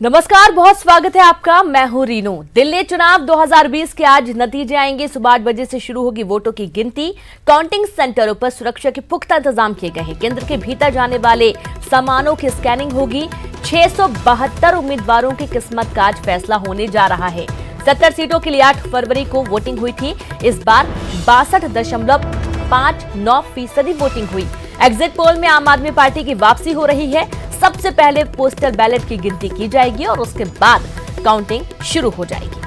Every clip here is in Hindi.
नमस्कार, बहुत स्वागत है आपका। मैं हूं रीनू। दिल्ली चुनाव 2020 के आज नतीजे आएंगे। सुबह 8 बजे से शुरू होगी वोटों की गिनती। काउंटिंग सेंटरों पर सुरक्षा के पुख्ता इंतजाम किए गए हैं। केंद्र के भीतर जाने वाले सामानों की स्कैनिंग होगी। 672 उम्मीदवारों की किस्मत का आज फैसला होने जा रहा है। 70 सीटों के लिए 8 फरवरी को वोटिंग हुई थी। इस बार 62.59% वोटिंग हुई। एग्जिट पोल में आम आदमी पार्टी की वापसी हो रही है। सबसे पहले पोस्टल बैलेट की गिनती की जाएगी और उसके बाद काउंटिंग शुरू हो जाएगी।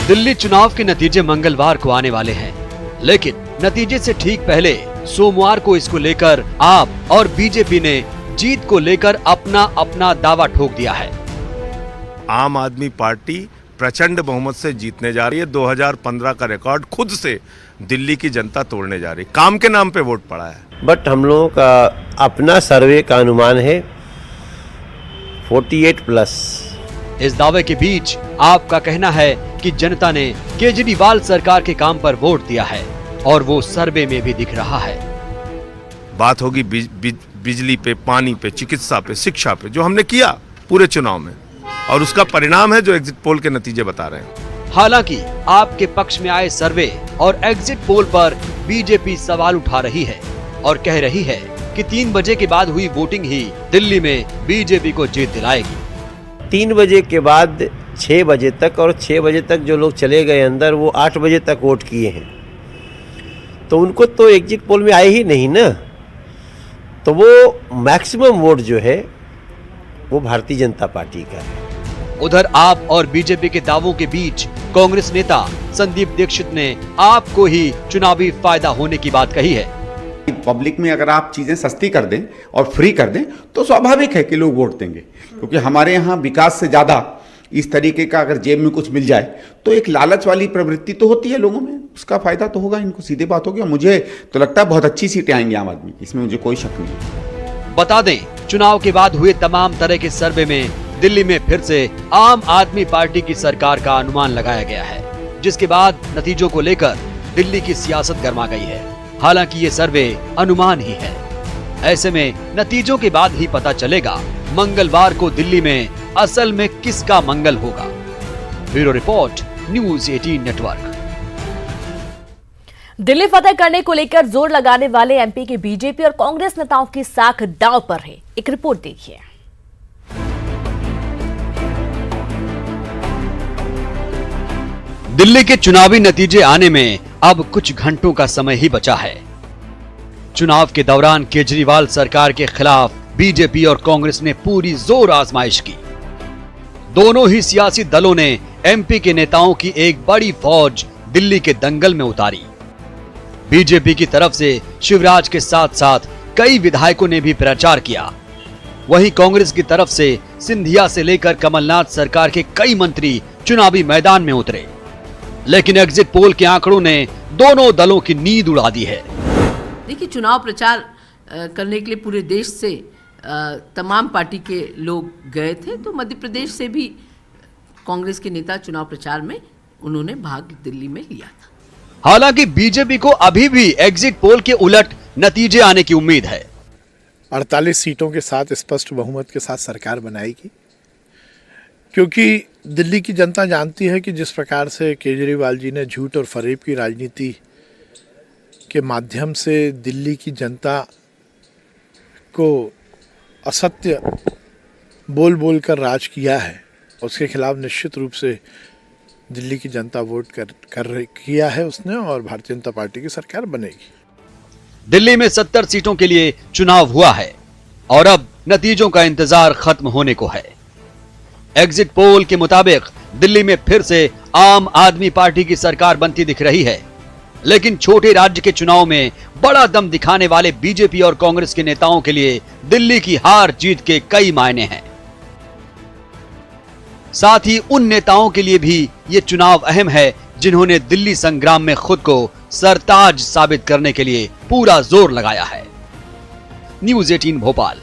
दिल्ली चुनाव के नतीजे मंगलवार को आने वाले हैं, लेकिन नतीजे से ठीक पहले सोमवार को इसको लेकर आप और बीजेपी ने जीत को लेकर अपना अपना दावा ठोक दिया है। आम आदमी पार्टी प्रचंड बहुमत से जीतने जा रही है। 2015 का रिकॉर्ड खुद से दिल्ली की जनता तोड़ने जा रही है। काम के नाम पे वोट पड़ा है। बट हम लोगों का अपना सर्वे का अनुमान है 48+। इस दावे के बीच आपका कहना है कि जनता ने केजरीवाल सरकार के काम पर वोट दिया है और वो सर्वे में भी दिख रहा है। बात होगी बिजली पे, पानी पे, चिकित्सा पे, शिक्षा पे, जो हमने किया पूरे चुनाव में, और उसका परिणाम है जो एग्जिट पोल के नतीजे बता रहे हैं। हालांकि आपके पक्ष में आए सर्वे और एग्जिट पोल पर बीजेपी सवाल उठा रही है और कह रही है कि 3 बजे के बाद हुई वोटिंग ही दिल्ली में बीजेपी को जीत दिलाएगी। 3 बजे के बाद 6 बजे तक, और 6 बजे तक जो लोग चले गए अंदर, वो 8 बजे तक वोट किए हैं, तो उनको तो एग्जिट पोल में आए ही नहीं ना। तो वो मैक्सिमम वोट जो है वो भारतीय जनता पार्टी का है। उधर आप और बीजेपी के दावों के बीच कांग्रेस नेता संदीप दीक्षित ने आपको ही चुनावी फायदा होने की बात कही है। पब्लिक में अगर आप चीजें सस्ती कर दें और फ्री कर दें तो स्वाभाविक है कि लोग वोट देंगे, क्योंकि हमारे यहाँ विकास से ज्यादा इस तरीके का अगर जेब में कुछ मिल जाए तो एक लालच वाली प्रवृत्ति तो होती है लोगों में, उसका फायदा तो होगा इनको, सीधी बात होगी। मुझे तो लगता है बहुत अच्छी सीटें आएंगी आम आदमी, इसमें मुझे कोई शक नहीं। बता दें, चुनाव के बाद हुए तमाम तरह के सर्वे में दिल्ली में फिर से आम आदमी पार्टी की सरकार का अनुमान लगाया गया है, जिसके बाद नतीजों को लेकर दिल्ली की सियासत गर्मा गई है। हालांकि ये सर्वे अनुमान ही है। ऐसे में नतीजों के बाद ही पता चलेगा मंगलवार को दिल्ली में असल में किसका मंगल होगा। Bureau report, news 18 network. Delhi फतेह करने को लेकर जोर लगाने वाले एमपी के बीजेपी और कांग्रेस नेताओं की साख दांव पर है। एक रिपोर्ट देखिए। दिल्ली के चुनावी नतीजे आने में अब कुछ घंटों का समय ही बचा है। चुनाव के दौरान केजरीवाल सरकार के खिलाफ बीजेपी और कांग्रेस ने पूरी जोर आजमाइश की। दोनों ही सियासी दलों ने एमपी के नेताओं की एक बड़ी फौज दिल्ली के दंगल में उतारी। बीजेपी की तरफ से शिवराज के साथ साथ कई विधायकों ने भी प्रचार किया। वहीं कांग्रेस की तरफ से सिंधिया से लेकर कमलनाथ सरकार के कई मंत्री चुनावी मैदान में उतरे। लेकिन एग्जिट पोल के आंकड़ों ने दोनों दलों की नींद उड़ा दी है। देखिए, चुनाव प्रचार करने के लिए पूरे देश से तमाम पार्टी के लोग गए थे, तो मध्य प्रदेश से भी कांग्रेस के नेता चुनाव प्रचार में उन्होंने भाग दिल्ली में लिया था। हालांकि बीजेपी को अभी भी एग्जिट पोल के उलट नतीजे आने की उम्मीद है। 48 सीटों के साथ स्पष्ट बहुमत के साथ सरकार बनाएगी, क्योंकि दिल्ली की जनता जानती है कि जिस प्रकार से केजरीवाल जी ने झूठ और फरेब की राजनीति के माध्यम से दिल्ली की जनता को असत्य बोल बोल कर राज किया है, उसके खिलाफ निश्चित रूप से दिल्ली की जनता वोट किया है उसने, और भारतीय जनता पार्टी की सरकार बनेगी। दिल्ली में 70 सीटों के लिए चुनाव हुआ है और अब नतीजों का इंतजार खत्म होने को है। एग्जिट पोल के मुताबिक दिल्ली में फिर से आम आदमी पार्टी की सरकार बनती दिख रही है, लेकिन छोटे राज्य के चुनाव में बड़ा दम दिखाने वाले बीजेपी और कांग्रेस के नेताओं के लिए दिल्ली की हार जीत के कई मायने हैं। साथ ही उन नेताओं के लिए भी ये चुनाव अहम है जिन्होंने दिल्ली संग्राम में खुद को सरताज साबित करने के लिए पूरा जोर लगाया है। न्यूज़ 18 भोपाल।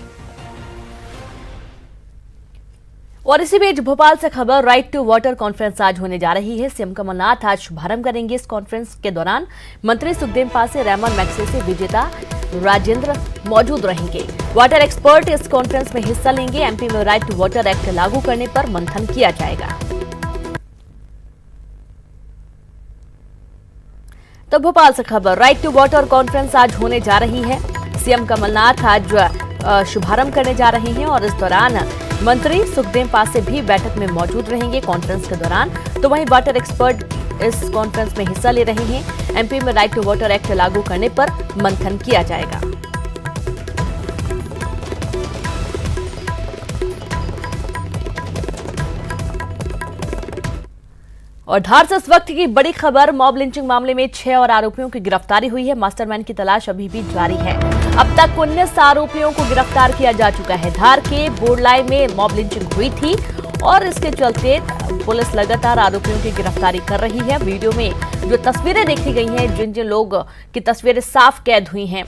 और इसी बीच भोपाल से खबर राइट टू वाटर कॉन्फ्रेंस आज होने जा रही है। सीएम कमलनाथ आज शुभारंभ करेंगे। इस कॉन्फ्रेंस के दौरान मंत्री सुखदेव पासे, रेमन मैग्सेसे विजेता राजेंद्र मौजूद रहेंगे। वाटर एक्सपर्ट इस कॉन्फ्रेंस में हिस्सा लेंगे। एमपी में राइट टू वाटर एक्ट लागू करने पर मंथन किया जाएगा। तो भोपाल से खबर राइट टू वाटर कॉन्फ्रेंस आज होने जा रही है। सीएम कमलनाथ आज शुभारंभ करने जा रहे हैं और इस दौरान मंत्री सुखदेव पासे भी बैठक में मौजूद रहेंगे कॉन्फ्रेंस के दौरान। तो वहीं वाटर एक्सपर्ट इस कॉन्फ्रेंस में हिस्सा ले रहे हैं। एमपी में राइट टू वाटर एक्ट लागू करने पर मंथन किया जाएगा। और धार से इस वक्त की बड़ी खबर, मॉब लिंचिंग मामले में 6 और आरोपियों की गिरफ्तारी हुई है। मास्टरमाइंड की तलाश अभी भी जारी है। अब तक 19 आरोपियों को गिरफ्तार किया जा चुका है। धार के बोरलाई में मॉब लिंचिंग हुई थी और इसके चलते पुलिस लगातार आरोपियों की गिरफ्तारी कर रही है। वीडियो में जो तस्वीरें देखी गई हैं, जिन जिन लोग की तस्वीरें साफ कैद हुई हैं,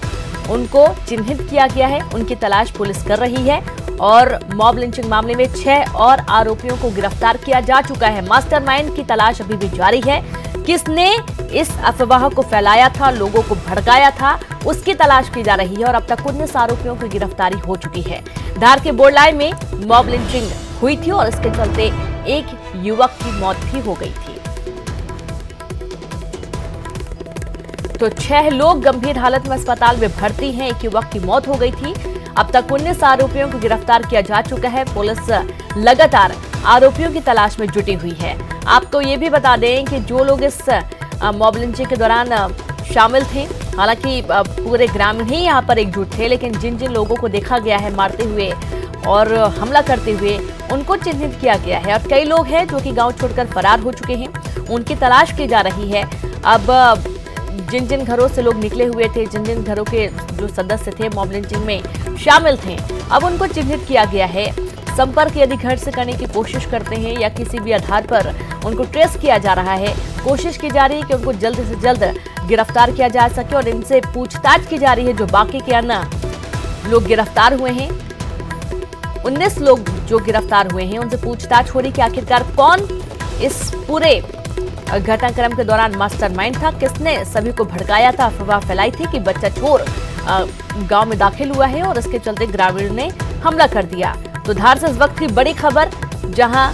उनको चिन्हित किया गया है। उनकी तलाश पुलिस कर रही है और मॉब लिंचिंग मामले में 6 और आरोपियों को गिरफ्तार किया जा चुका है। मास्टरमाइंड की तलाश अभी भी जारी है। किसने इस अफवाह को फैलाया था, लोगों को भड़काया था, उसकी तलाश की जा रही है और अब तक 19 आरोपियों की गिरफ्तारी हो चुकी है। धार के बोरलाई में मॉब लिंचिंग हुई थी और इसके चलते एक युवक की मौत भी हो गई थी। तो 6 लोग गंभीर हालत में अस्पताल में भर्ती हैं। एक युवक की मौत हो गई थी। अब तक 19 आरोपियों को गिरफ्तार किया जा चुका है। पुलिस लगातार आरोपियों की तलाश में जुटी हुई है। आपको ये भी बता दें कि जो लोग इस मॉब लिंचिंग के दौरान शामिल थे, हालांकि पूरे ग्रामीण ही यहाँ पर एकजुट थे, लेकिन जिन जिन लोगों को देखा गया है मारते हुए और हमला करते हुए, उनको चिन्हित किया गया है। और कई लोग हैं जो कि गांव छोड़कर फरार हो चुके हैं, उनकी तलाश की जा रही है। अब जिन जिन घरों से लोग निकले हुए थे, जिन जिन घरों के जो सदस्य थे मॉब लिंचिंग में शामिल थे, अब उनको चिन्हित किया गया है। संपर्क यदि घर से करने की कोशिश करते हैं या किसी भी आधार पर उनको ट्रेस किया जा रहा है, कोशिश की जा रही है कि उनको जल्द से जल्द गिरफ्तार किया जा सके और इनसे पूछताछ की जा रही है। जो बाकी के अन्य लोग गिरफ्तार हुए हैं, 19 लोग जो गिरफ्तार हुए हैं, उनसे पूछताछ हो रही कि आखिरकार कौन इस पूरे घटनाक्रम के दौरान मास्टरमाइंड था, किसने सभी को भड़काया था, अफवाह फैलाई थी कि बच्चा चोर गांव में दाखिल हुआ है और इसके चलते ग्रामीण ने हमला कर दिया। तो धार से इस वक्त की बड़ी खबर, जहां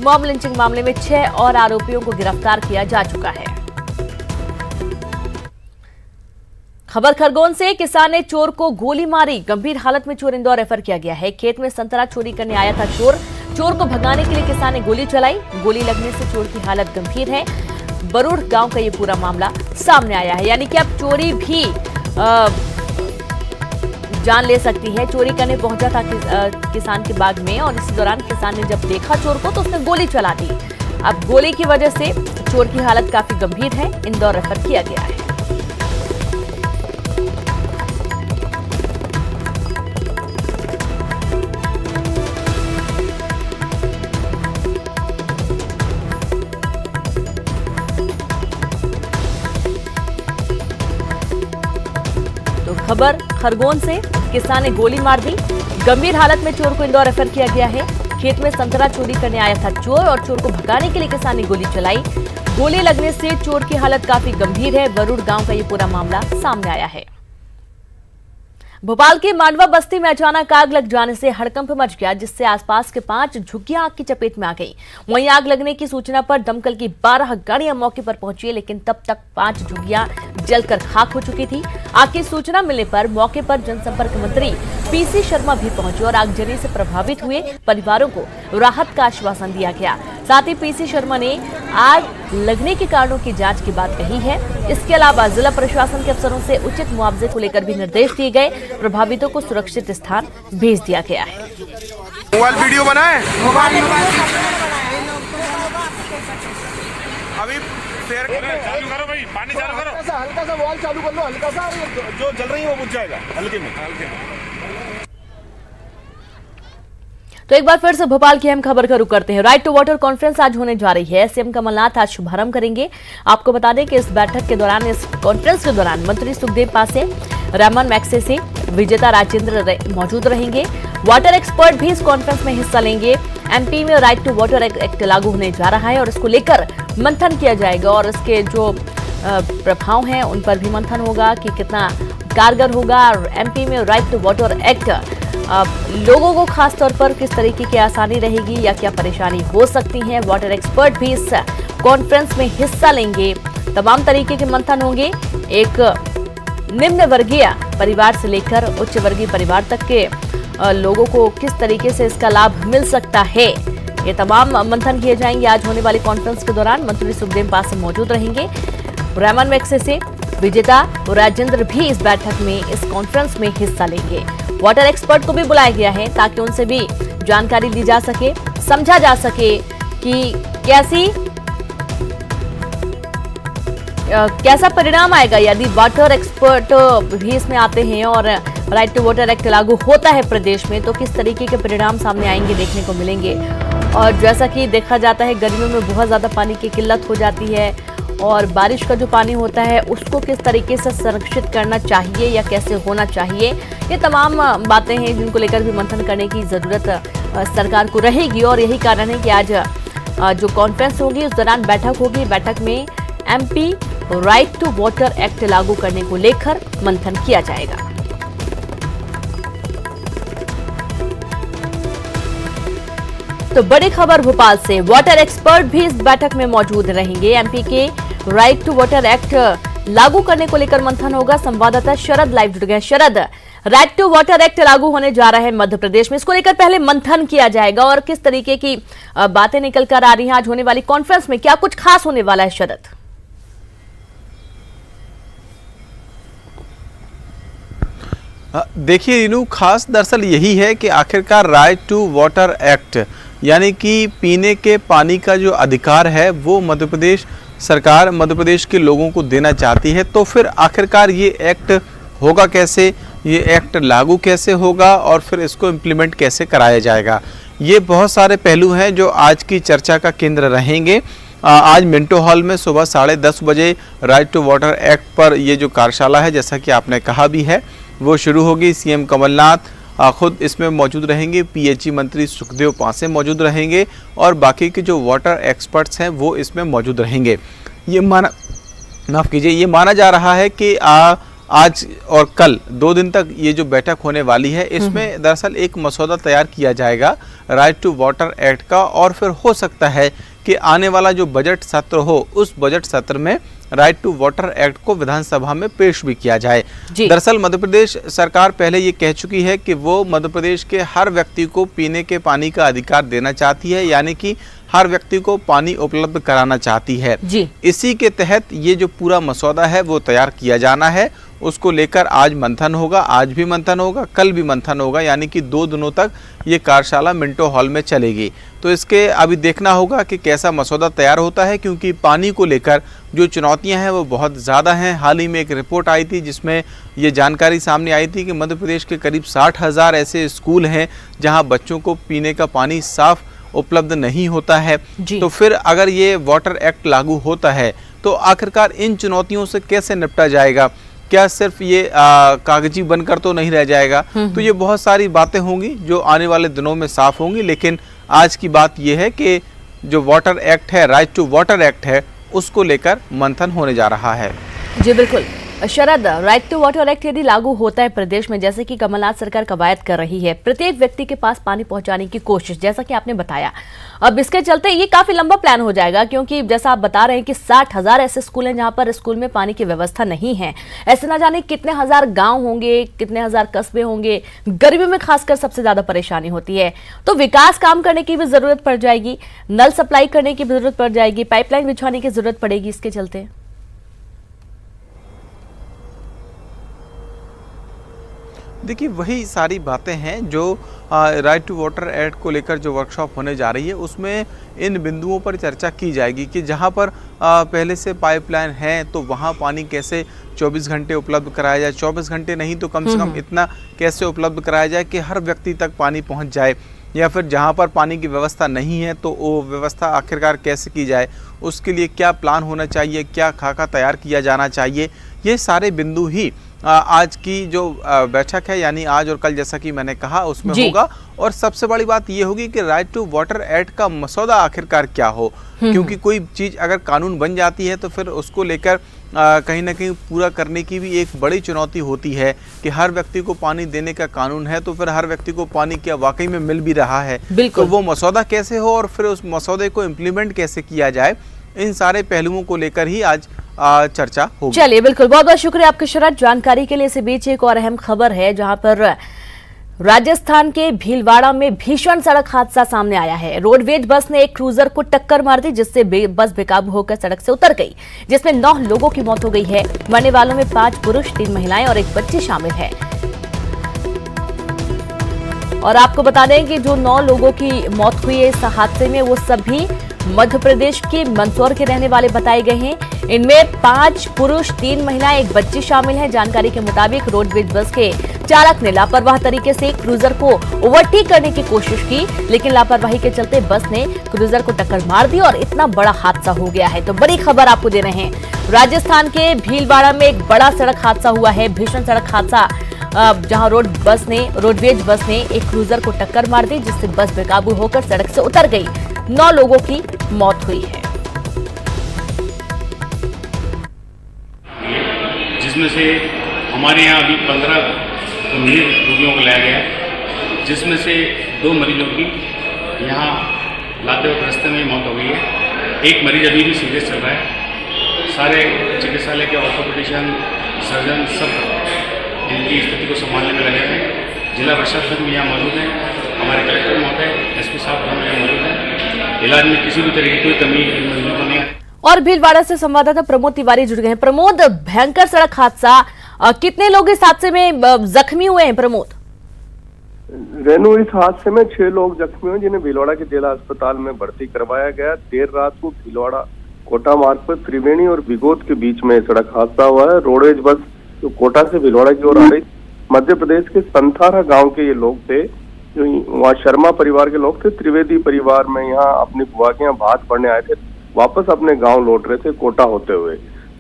मॉब लिंचिंग मामले में 6 और आरोपियों को गिरफ्तार किया जा चुका है। खबर खरगोन से, किसान ने चोर को गोली मारी। गंभीर हालत में चोर इंदौर रेफर किया गया है। खेत में संतरा चोरी करने आया था चोर को भगाने के लिए किसान ने गोली चलाई। गोली लगने से चोर की हालत गंभीर है। बरूढ़ गांव का ये पूरा मामला सामने आया है। यानी कि अब चोरी भी जान ले सकती है। चोरी करने पहुंचा था किसान के बाग में और इस दौरान किसान ने जब देखा चोर को तो उसने गोली चला दी। अब गोली की वजह से चोर की हालत काफी गंभीर है। इंदौर रेफर किया गया है। खबर खरगोन से, किसान ने गोली मार दी। गंभीर हालत में चोर को इंदौर रेफर किया गया है। खेत में संतरा चोरी करने आया था चोर और चोर को भगाने के लिए किसान ने गोली चलाई। गोली लगने से चोर की हालत काफी गंभीर है। बरूढ़ गांव का ये पूरा मामला सामने आया है। भोपाल के मांडवा बस्ती में अचानक आग लग जाने से हड़कंप मच गया, जिससे आसपास के 5 झुग्गियां आग की चपेट में आ गई। वहीं आग लगने की सूचना पर दमकल की 12 गाड़ियां मौके पर पहुंची, लेकिन तब तक 5 झुग्गियां जलकर खाक हो चुकी थी। आग की सूचना मिलने पर मौके पर जनसंपर्क मंत्री पीसी शर्मा भी पहुंचे और आगजनी से प्रभावित हुए परिवारों को राहत का आश्वासन दिया गया। साथ ही पीसी शर्मा ने आग लगने के कारणों की जांच की बात कही है। इसके अलावा जिला प्रशासन के अफसरों से उचित मुआवजे को लेकर भी निर्देश दिए गए। प्रभावितों को सुरक्षित स्थान भेज दिया गया है। मोबाइल वीडियो बनाए, अभी चालू करो भाई, पानी चालू करो, हल्का सा वॉल चालू कर लो, हल्का सा जो जल रही है वो बुझ जाएगा, हल्के में। तो एक बार फिर से भोपाल की अहम खबर का रुख करते हैं। राइट टू वाटर कॉन्फ्रेंस आज होने जा रही है। सीएम कमलनाथ आज शुभारंभ करेंगे। आपको बता दें कि इस बैठक के दौरान, इस कॉन्फ्रेंस के दौरान मंत्री सुखदेव पासे, रेमन मैग्सेसे, विजेता राजेंद्र मौजूद रहेंगे। वाटर एक्सपर्ट भी इस कॉन्फ्रेंस में हिस्सा लेंगे। एमपी में राइट टू वाटर एक्ट लागू होने जा रहा है और इसको लेकर मंथन किया जाएगा और इसके जो प्रभाव हैं उन पर भी मंथन होगा कि कितना कारगर होगा। और एमपी में राइट टू वाटर एक्ट लोगों को खास तौर पर किस तरीके की आसानी रहेगी या क्या परेशानी हो सकती है, वाटर एक्सपर्ट भी इस कॉन्फ्रेंस में हिस्सा लेंगे। तमाम तरीके के मंथन होंगे। एक निम्न वर्गीय परिवार से लेकर उच्च वर्गीय परिवार तक के लोगों को किस तरीके से इसका लाभ मिल सकता है, ये तमाम मंथन किए जाएंगे। आज होने वाली कॉन्फ्रेंस के दौरान मंत्री सुखदेव पासे मौजूद रहेंगे। रेमन मैग्सेसे, विजेता राजेंद्र भी इस बैठक में, इस कॉन्फ्रेंस में हिस्सा लेंगे। वाटर एक्सपर्ट को भी बुलाया गया है ताकि उनसे भी जानकारी ली जा सके, समझा जा सके कि कैसा परिणाम आएगा यदि वाटर एक्सपर्ट भी इसमें आते हैं और राइट टू वाटर एक्ट लागू होता है प्रदेश में, तो किस तरीके के परिणाम सामने आएंगे, देखने को मिलेंगे। और जैसा कि देखा जाता है गर्मियों में बहुत ज़्यादा पानी की किल्लत हो जाती है और बारिश का जो पानी होता है उसको किस तरीके से संरक्षित करना चाहिए या कैसे होना चाहिए, ये तमाम बातें हैं जिनको लेकर भी मंथन करने की ज़रूरत सरकार को रहेगी। और यही कारण है कि आज जो कॉन्फ्रेंस होगी उस दौरान बैठक होगी। बैठक में MP right to water act लागू करने को लेकर मंथन किया जाएगा। तो बड़ी खबर भोपाल से, वाटर एक्सपर्ट भी इस बैठक में मौजूद रहेंगे। एमपी के राइट टू वाटर एक्ट लागू करने को लेकर मंथन होगा। संवाददाता शरद लाइव जुड़ गए। शरद, राइट टू वाटर एक्ट लागू होने जा रहा है मध्य प्रदेश में, इसको लेकर पहले मंथन किया जाएगा और किस तरीके की बातें निकल कर आ रही हैं आज होने वाली कॉन्फ्रेंस में, क्या कुछ खास होने वाला है शरद? देखिए रीनू, खास दरअसल यही है कि आखिरकार राइट टू वाटर एक्ट यानी कि पीने के पानी का जो अधिकार है वो मध्य प्रदेश सरकार मध्य प्रदेश के लोगों को देना चाहती है। तो फिर आखिरकार ये एक्ट होगा कैसे, ये एक्ट लागू कैसे होगा और फिर इसको इम्प्लीमेंट कैसे कराया जाएगा, ये बहुत सारे पहलू हैं जो आज की चर्चा का केंद्र रहेंगे। आज मिंटो हॉल में सुबह 10:30 बजे राइट टू वाटर एक्ट पर ये जो कार्यशाला है, जैसा कि आपने कहा भी है, वो शुरू होगी। सीएम कमलनाथ खुद इसमें मौजूद रहेंगे, पीएचई मंत्री सुखदेव पासे मौजूद रहेंगे और बाकी के जो वाटर एक्सपर्ट्स हैं वो इसमें मौजूद रहेंगे। ये माना जा रहा है कि आज और कल 2 दिन तक ये जो बैठक होने वाली है, इसमें दरअसल एक मसौदा तैयार किया जाएगा राइट टू वाटर एक्ट का और फिर हो सकता है कि आने वाला जो बजट सत्र हो उस बजट सत्र में राइट टू वाटर एक्ट को विधानसभा में पेश भी किया जाए। दरअसल मध्य प्रदेश सरकार पहले ये कह चुकी है कि वो मध्य प्रदेश के हर व्यक्ति को पीने के पानी का अधिकार देना चाहती है, यानी कि हर व्यक्ति को पानी उपलब्ध कराना चाहती है। इसी के तहत ये जो पूरा मसौदा है वो तैयार किया जाना है, उसको लेकर आज मंथन होगा। आज भी मंथन होगा, कल भी मंथन होगा, यानी कि 2 दिनों तक ये कार्यशाला मिंटो हॉल में चलेगी। तो इसके अभी देखना होगा कि कैसा मसौदा तैयार होता है, क्योंकि पानी को लेकर जो चुनौतियां हैं वो बहुत ज़्यादा हैं। हाल ही में एक रिपोर्ट आई थी जिसमें ये जानकारी सामने आई थी कि मध्य प्रदेश के करीब 60,000 ऐसे स्कूल हैं जहां बच्चों को पीने का पानी साफ उपलब्ध नहीं होता है। तो फिर अगर ये वाटर एक्ट लागू होता है तो आखिरकार इन चुनौतियों से कैसे निपटा जाएगा, क्या सिर्फ ये कागजी बनकर तो नहीं रह जाएगा। तो ये बहुत सारी बातें होंगी जो आने वाले दिनों में साफ होंगी, लेकिन आज की बात ये है कि जो वाटर एक्ट है, राइट टू वाटर एक्ट है, उसको लेकर मंथन होने जा रहा है। जी बिल्कुल शरद, राइट टू वाटर एक्ट यदि लागू होता है प्रदेश में, जैसे कि कमलनाथ सरकार कवायद कर रही है, प्रत्येक व्यक्ति के पास पानी पहुंचाने की कोशिश, जैसा कि आपने बताया, अब इसके चलते ये काफी लंबा प्लान हो जाएगा, क्योंकि जैसा आप बता रहे हैं कि 60,000 ऐसे स्कूल हैं जहां पर स्कूल में पानी की व्यवस्था नहीं है। ऐसे ना जाने कितने हजार गांव होंगे, कितने हजार कस्बे होंगे, गर्मियों में खासकर सबसे ज्यादा परेशानी होती है। तो विकास काम करने की भी जरूरत पड़ जाएगी, नल सप्लाई करने की भी जरूरत पड़ जाएगी, पाइपलाइन बिछवाने की जरूरत पड़ेगी इसके चलते। देखिए वही सारी बातें हैं जो राइट टू वाटर एक्ट को लेकर जो वर्कशॉप होने जा रही है उसमें इन बिंदुओं पर चर्चा की जाएगी कि जहां पर पहले से पाइपलाइन है तो वहां पानी कैसे 24 घंटे उपलब्ध कराया जाए, 24 घंटे नहीं तो कम से कम इतना कैसे उपलब्ध कराया जाए कि हर व्यक्ति तक पानी पहुंच जाए, या फिर जहां पर पानी की व्यवस्था नहीं है तो वो व्यवस्था आखिरकार कैसे की जाए, उसके लिए क्या प्लान होना चाहिए, क्या खाका तैयार किया जाना चाहिए। ये सारे बिंदु ही आज की जो बैठक है यानी आज और कल जैसा कि मैंने कहा उसमें होगा। और सबसे बड़ी बात ये होगी कि राइट टू वाटर एक्ट का मसौदा आखिरकार क्या हो, क्योंकि कोई चीज़ अगर कानून बन जाती है तो फिर उसको लेकर कहीं ना कहीं पूरा करने की भी एक बड़ी चुनौती होती है कि हर व्यक्ति को पानी देने का कानून है तो फिर हर व्यक्ति को पानी क्या वाकई में मिल भी रहा है, तो वो मसौदा कैसे हो और फिर उस मसौदे को इम्प्लीमेंट कैसे किया जाए, इन सारे पहलुओं को लेकर ही आज चर्चा होगी। चलिए, बिल्कुल, बहुत बहुत शुक्रिया आपके शरद जानकारी के लिए। इसी बीच एक और अहम खबर है जहां पर राजस्थान के भीलवाड़ा में भीषण सड़क हादसा सामने आया है। रोडवेज बस ने एक क्रूजर को टक्कर मार दी जिससे बस बेकाबू होकर सड़क से उतर गई, जिसमें 9 लोगों की मौत हो गई है। मरने वालों में 5 पुरुष, 3 महिलाएं और 1 बच्ची शामिल है। और आपको बता दें कि जो 9 लोगों की मौत हुई है इस हादसे में वो सभी मध्य प्रदेश के मंदसौर के रहने वाले बताए गए हैं। इनमें 5 पुरुष, 3 महिलाएं, 1 बच्ची शामिल है। जानकारी के मुताबिक रोडवेज बस के चालक ने लापरवाह तरीके से क्रूजर को ओवरटेक करने की कोशिश की, लेकिन लापरवाही के चलते बस ने क्रूजर को टक्कर मार दी और इतना बड़ा हादसा हो गया है। तो बड़ी खबर आपको दे रहे हैं, राजस्थान के भीलवाड़ा में एक बड़ा सड़क हादसा हुआ है, भीषण सड़क हादसा, जहां रोडवेज बस ने एक क्रूजर को टक्कर मार दी जिससे बस बेकाबू होकर सड़क से उतर गई। 9 लोगों की मौत हुई है, जिसमें से हमारे यहाँ अभी 15 गंभीर रोगियों को लाया गया, जिसमें से 2 मरीजों की यहाँ लाते वक्त रास्ते में मौत हो गई है। एक मरीज अभी भी सीरियस चल रहा है। सारे चिकित्सालय के ऑर्थोपेडिशियन, सर्जन सब इनकी स्थिति को संभालने में लगे हैं। जिला प्रशासन भी यहाँ मौजूद है, हमारे कलेक्टर महोदय, एसपी साहब हम यहाँ मौजूद हैं। इलाज में किसी भी तरह की कोई कमी इन मरीजों को नहीं है। और भीलवाड़ा से संवाददाता प्रमोद तिवारी जुड़ गए हैं। प्रमोद, भयंकर सड़क हादसा, कितने लोग इस हादसे में जख्मी हुए हैं? प्रमोद, रेनू, इस हादसे में 6 लोग जख्मी हुए जिन्हें भीलवाड़ा के जिला अस्पताल में भर्ती करवाया गया। देर रात को भीलवाड़ा कोटा मार्ग पर त्रिवेणी और बिगोद के बीच में सड़क हादसा हुआ है। रोडवेज बस जो कोटा से भीलवाड़ा की ओर आ रही, मध्य प्रदेश के संथारा गांव के ये लोग थे, जो वहाँ शर्मा परिवार के लोग थे। त्रिवेदी परिवार में यहाँ अपनी बुआ के यहाँ भात पढ़ने आए थे, वापस अपने गांव लौट रहे थे कोटा होते हुए।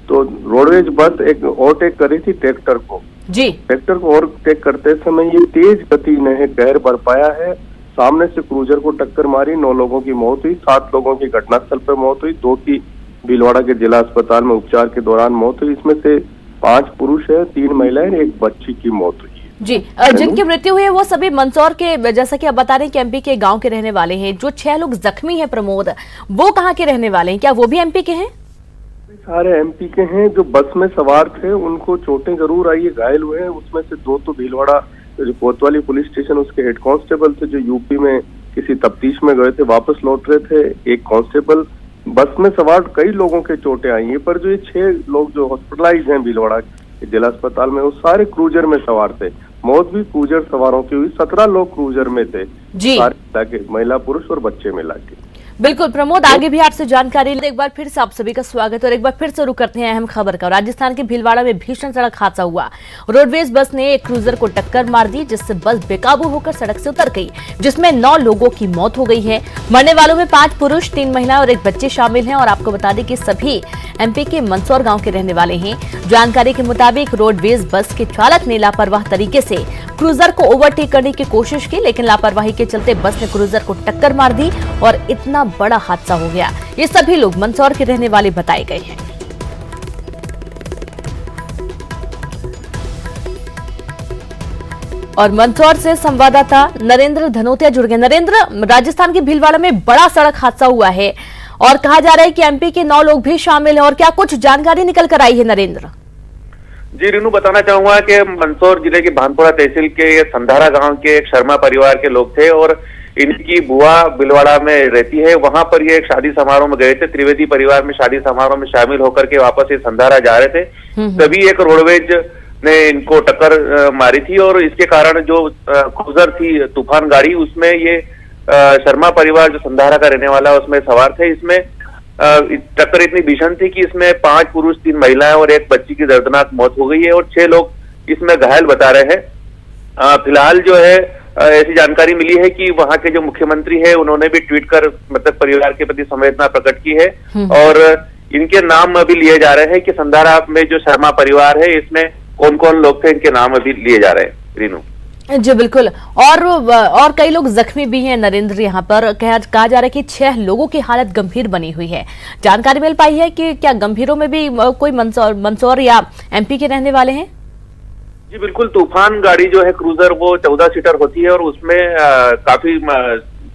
तो रोडवेज बस एक ओवरटेक कर रही थी ट्रैक्टर को। ट्रैक्टर को ओवरटेक करते समय ये तेज गति में कहर बरपाया है, सामने से क्रूजर को टक्कर मारी। 9 लोगों की मौत हुई, 7 लोगों की घटनास्थल पर मौत हुई, 2 की भीलवाड़ा के जिला अस्पताल में उपचार के दौरान मौत हुई। इसमें से 5 पुरुष है, 3 महिलाएं, 1 बच्ची की मौत हुई है। जी, जिनकी मृत्यु हुई है वो सभी मंदसौर के, जैसा कि आप बता रहे हैं कि एमपी के गांव के रहने वाले हैं। जो 6 लोग जख्मी हैं प्रमोद, वो कहाँ के रहने वाले हैं? क्या वो भी एमपी के हैं? सारे एमपी के हैं। जो बस में सवार थे उनको चोटें जरूर आई है, घायल हुए हैं। उसमें से 2 तो भीलवाड़ा जो कोतवाली पुलिस स्टेशन उसके हेड कांस्टेबल थे, जो यूपी में किसी तफ्तीश में गए थे, वापस लौट रहे थे। 1 कांस्टेबल, बस में सवार कई लोगों के चोटें आई है। पर जो ये 6 लोग जो हॉस्पिटलाइज हैं भीलवाड़ा के जिला अस्पताल में, वो सारे क्रूजर में सवार थे। मौत भी क्रूजर सवारों की हुई। 17 लोग क्रूजर में थे, सारे मिला के, महिला पुरुष और बच्चे मिला के। बिल्कुल प्रमोद, आगे भी आपसे जानकारी। एक बार फिर से आप सभी का स्वागत और एक बार फिर से रुक करते हैं अहम खबर का। राजस्थान के भीलवाड़ा में भीषण सड़क हादसा हुआ। रोडवेज बस ने एक क्रूजर को टक्कर मार दी जिससे बस बेकाबू होकर सड़क से उतर गई, जिसमें 9 लोगों की मौत हो गई है। मरने वालों में 5 पुरुष, 3 महिलाएं और 1 बच्चे शामिल हैं। और आपको बता दें कि सभी एमपी के मंदसौर गांव के रहने वाले हैं। जानकारी के मुताबिक रोडवेज बस के चालक ने लापरवाह तरीके से क्रूजर को ओवरटेक करने की कोशिश की, लेकिन लापरवाही के चलते बस ने क्रूजर को टक्कर मार दी और इतना बड़ा हादसा हो गया। ये सभी लोग मंदसौर के रहने वाले बताए गए हैं। और मंदसौर से संवाददाता नरेंद्र धनोतिया जुड़ गए। नरेंद्र, राजस्थान के भीलवाड़ा में बड़ा सड़क हादसा हुआ है और कहा जा रहा है कि एमपी के 9 लोग भी शामिल हैं, और क्या कुछ जानकारी निकल कर आई है? नरेंद्र जी, रेनू, बताना चाहूंगा कि मंदसौर जिले के भानपुरा तहसील के संधारा गांव के एक शर्मा परिवार के लोग थे और इनकी बुआ भीलवाड़ा में रहती है। वहां पर ये एक शादी समारोह में गए थे। त्रिवेदी परिवार में शादी समारोह में शामिल होकर के वापस ये संधारा जा रहे थे, तभी एक रोडवेज ने इनको टक्कर मारी थी और इसके कारण जो क्रूजर थी तूफान गाड़ी, उसमें ये शर्मा परिवार जो संधारा का रहने वाला उसमें सवार थे। इसमें टक्कर इतनी भीषण थी कि इसमें 5 पुरुष, 3 महिलाएं और 1 बच्ची की दर्दनाक मौत हो गई है और 6 लोग इसमें घायल बता रहे हैं। फिलहाल जो है ऐसी जानकारी मिली है कि वहां के जो मुख्यमंत्री है उन्होंने भी ट्वीट कर मतलब परिवार के प्रति संवेदना प्रकट की है और इनके नाम अभी लिए जा रहे हैं कि संधारा में जो शर्मा परिवार है इसमें कौन कौन लोग थे इनके नाम अभी लिए जा रहे हैं। रीनू जी बिल्कुल। और कई लोग जख्मी भी हैं नरेंद्र। यहाँ पर कहा जा रहा है कि 6 लोगों की हालत गंभीर बनी हुई है। जानकारी मिल पाई है कि क्या गंभीरों में भी कोई मंदसौर या एमपी के रहने वाले हैं? जी बिल्कुल, तूफान गाड़ी जो है क्रूजर वो 14 सीटर होती है और उसमें काफी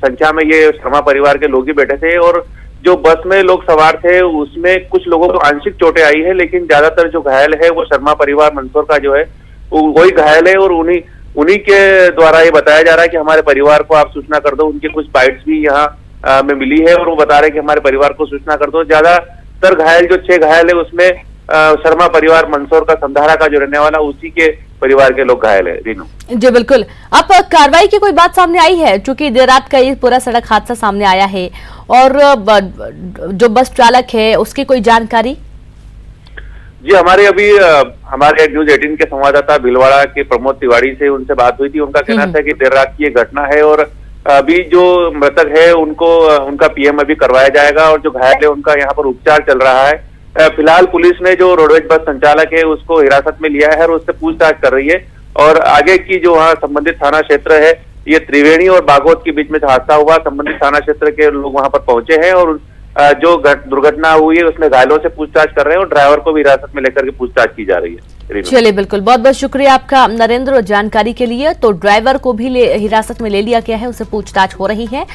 संख्या में ये शर्मा परिवार के लोग ही बैठे थे और जो बस में लोग सवार थे उसमें कुछ लोगों को आंशिक चोटें आई है, लेकिन ज्यादातर जो घायल है वो शर्मा परिवार मंदसौर का जो है वही घायल है और उन्हीं के द्वारा ये बताया जा रहा है कि हमारे परिवार को आप सूचना कर दो। उनके कुछ बाइट्स भी यहाँ में मिली है और वो बता रहे हैं कि हमारे परिवार को सूचना कर दो। ज्यादातर घायल जो 6 घायल है उसमें शर्मा परिवार मंदसौर का संधारा का जो रहने वाला उसी के परिवार के लोग घायल है। रीनू जी बिल्कुल। अब कार्रवाई की कोई बात सामने आई है? चूंकि देर रात का ये पूरा सड़क हादसा सामने आया है और जो बस चालक है उसकी कोई जानकारी? जी हमारे न्यूज 18 के संवाददाता भीलवाड़ा के प्रमोद तिवारी से उनसे बात हुई थी। उनका कहना था कि देर रात की ये घटना है और अभी जो मृतक है उनका पीएम अभी करवाया जाएगा और जो घायल है उनका यहाँ पर उपचार चल रहा है। फिलहाल पुलिस ने जो रोडवेज बस संचालक है उसको हिरासत में लिया है और उससे पूछताछ कर रही है और आगे की जो वहाँ संबंधित थाना क्षेत्र है, ये त्रिवेणी और बागोद के बीच में हादसा हुआ, संबंधित थाना क्षेत्र के लोग वहां पर पहुंचे हैं और जो दुर्घटना हुई है उसमें घायलों से पूछताछ कर रहे हैं और ड्राइवर को भी हिरासत में लेकर के पूछताछ की जा रही है। चलिए बिल्कुल, बहुत बहुत शुक्रिया आपका नरेंद्र जानकारी के लिए। तो ड्राइवर को भी हिरासत में ले लिया गया है, उससे पूछताछ हो रही है।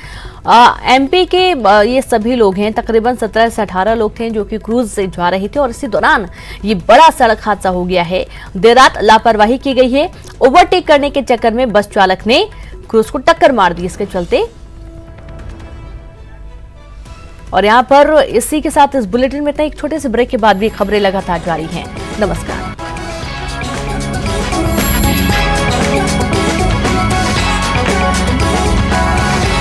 एमपी के ये सभी लोग हैं, तकरीबन 17 से 18 लोग थे जो कि क्रूज से जा रहे थे और इसी दौरान ये बड़ा सड़क हादसा हो गया है। देर रात लापरवाही की गई है, ओवरटेक करने के चक्कर में बस चालक ने क्रूज को टक्कर मार दी। इसके चलते और यहाँ पर इसी के साथ इस बुलेटिन में एक छोटे से ब्रेक के बाद भी खबरें लगातार जारी हैं। नमस्कार।